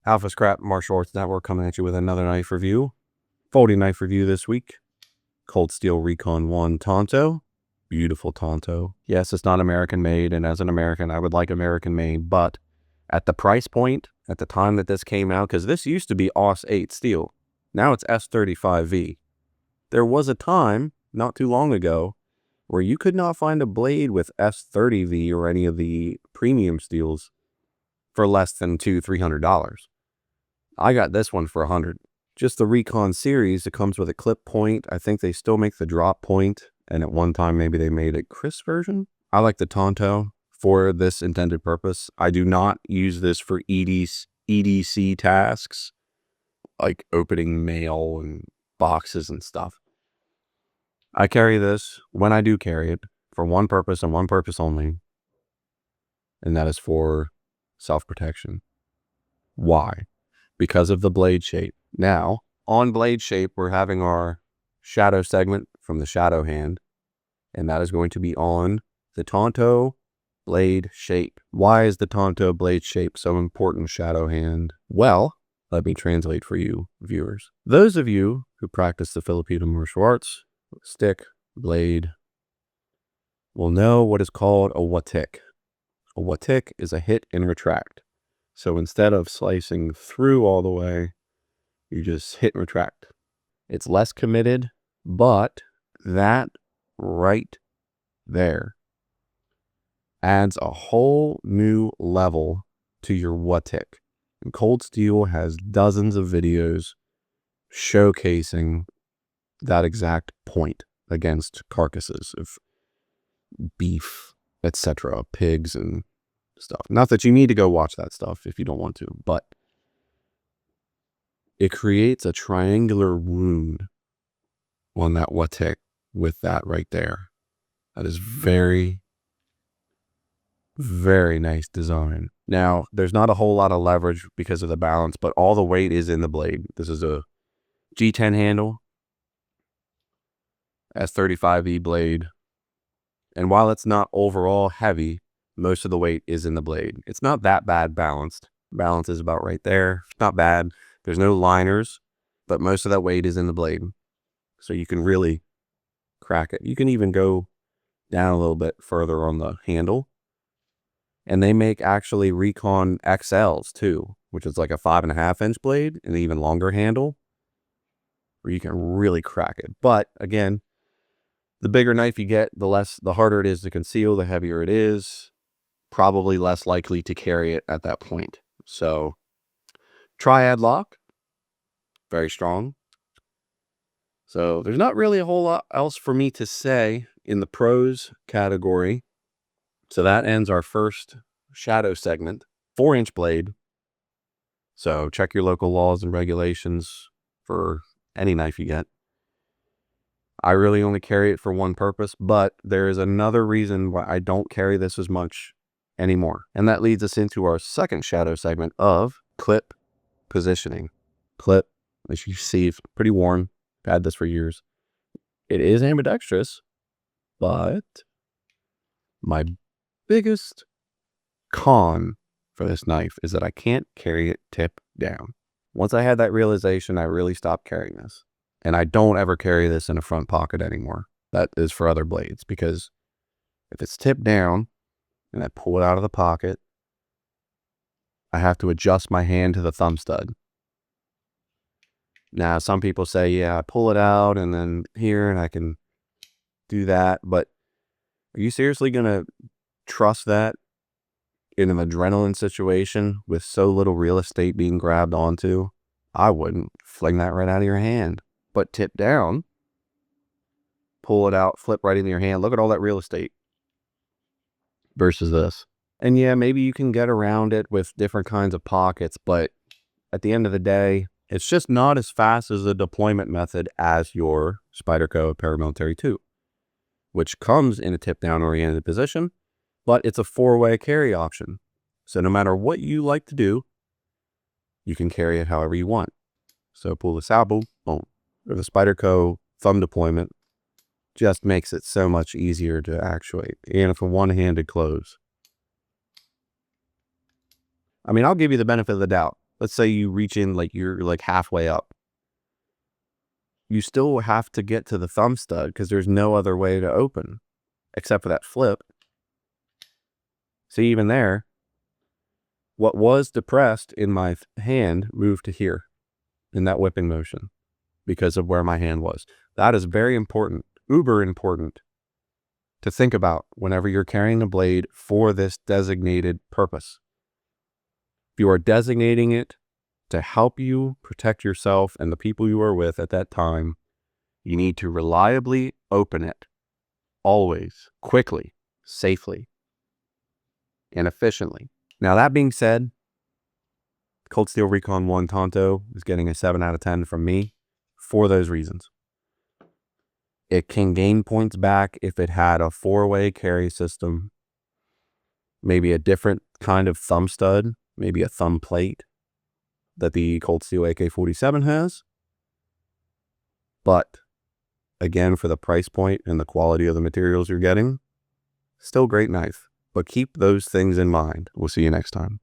Alpha Scrap Martial Arts Network coming at you with another knife review. Folding knife review this week. Cold Steel Recon 1 Tanto. Beautiful Tanto. Yes, it's not American made, and as an American, I would like American made, but at the price point, at the time that this came out, because this used to be AUS 8 steel. Now it's S35V. There was a time, not too long ago, where you could not find a blade with S30V or any of the premium steels for less than $200-300. I got this one for $100. Just the Recon series, it comes with a clip point. I think they still make the drop point, and at one time maybe they made a crisp version. I like the Tanto for this intended purpose. I do not use this for EDC tasks, like opening mail and boxes and stuff. I carry this, when I do carry it, for one purpose and one purpose only, and that is for self-protection. Why? Because of the blade shape. Now, on blade shape, we're having our shadow segment from the shadow hand, and that is going to be on the Tanto blade shape. Why is the Tanto blade shape so important, shadow hand? Well, let me translate for you viewers. Those of you who practice the Filipino martial arts, stick, blade, will know what is called a watik. A watik is a hit and retract. So instead of slicing through all the way, you just hit and retract. It's less committed, but that right there adds a whole new level to your watik. And Cold Steel has dozens of videos showcasing that exact point against carcasses of beef, etc., pigs and stuff. Not that you need to go watch that stuff if you don't want to, but it creates a triangular wound on that watik with that right there. That is very, very nice design. Now, there's not a whole lot of leverage because of the balance, but all the weight is in the blade. This is a G10 handle, S35E blade. And while it's not overall heavy, most of the weight is in the blade. It's not that bad balanced. Balance is about right there. It's not bad. There's no liners, but most of that weight is in the blade. So you can really crack it. You can even go down a little bit further on the handle. And they make actually Recon XLs too, which is like a 5.5-inch blade and an even longer handle where you can really crack it. But again, the bigger knife you get, the harder it is to conceal, the heavier it is, probably less likely to carry it at that point. So Triad lock, very strong. So there's not really a whole lot else for me to say in the pros category. So that ends our first shadow segment. 4-inch blade. So check your local laws and regulations for any knife you get. I really only carry it for one purpose, but there is another reason why I don't carry this as much anymore. And that leads us into our second shadow segment of clip positioning. Clip, as you see, it's pretty worn. I've had this for years. It is ambidextrous, but my biggest con for this knife is that I can't carry it tip down. Once I had that realization, I really stopped carrying this. And I don't ever carry this in a front pocket anymore. That is for other blades, because if it's tipped down and I pull it out of the pocket, I have to adjust my hand to the thumb stud. Now, some people say, yeah, I pull it out and then here and I can do that. But are you seriously going to trust that in an adrenaline situation with so little real estate being grabbed onto? I wouldn't. Fling that right out of your hand. But tip down, pull it out, flip right into your hand. Look at all that real estate versus this. And yeah, maybe you can get around it with different kinds of pockets, but at the end of the day, it's just not as fast as the deployment method as your Spyderco Paramilitary 2, which comes in a tip down oriented position, but it's a 4-way carry option. So no matter what you like to do, you can carry it however you want. So pull this out, boom, boom. Or the Spyderco thumb deployment just makes it so much easier to actuate. And it's a one-handed close. I mean, I'll give you the benefit of the doubt. let's say you reach in, like you're like halfway up. You still have to get to the thumb stud because there's no other way to open except for that flip. See, even there, what was depressed in my hand moved to here in that whipping motion because of where my hand was. That is very important, uber important to think about whenever you're carrying a blade for this designated purpose. If you are designating it to help you protect yourself and the people you are with at that time, you need to reliably open it, always, quickly, safely, and efficiently. Now, that being said, Cold Steel Recon 1 Tanto is getting a 7 out of 10 from me for those reasons. It can gain points back if it had a 4-way carry system, maybe a different kind of thumb stud, maybe a thumb plate that the Cold Steel AK-47 has. But again, for the price point and the quality of the materials you're getting, still great knife. But keep those things in mind. We'll see you next time.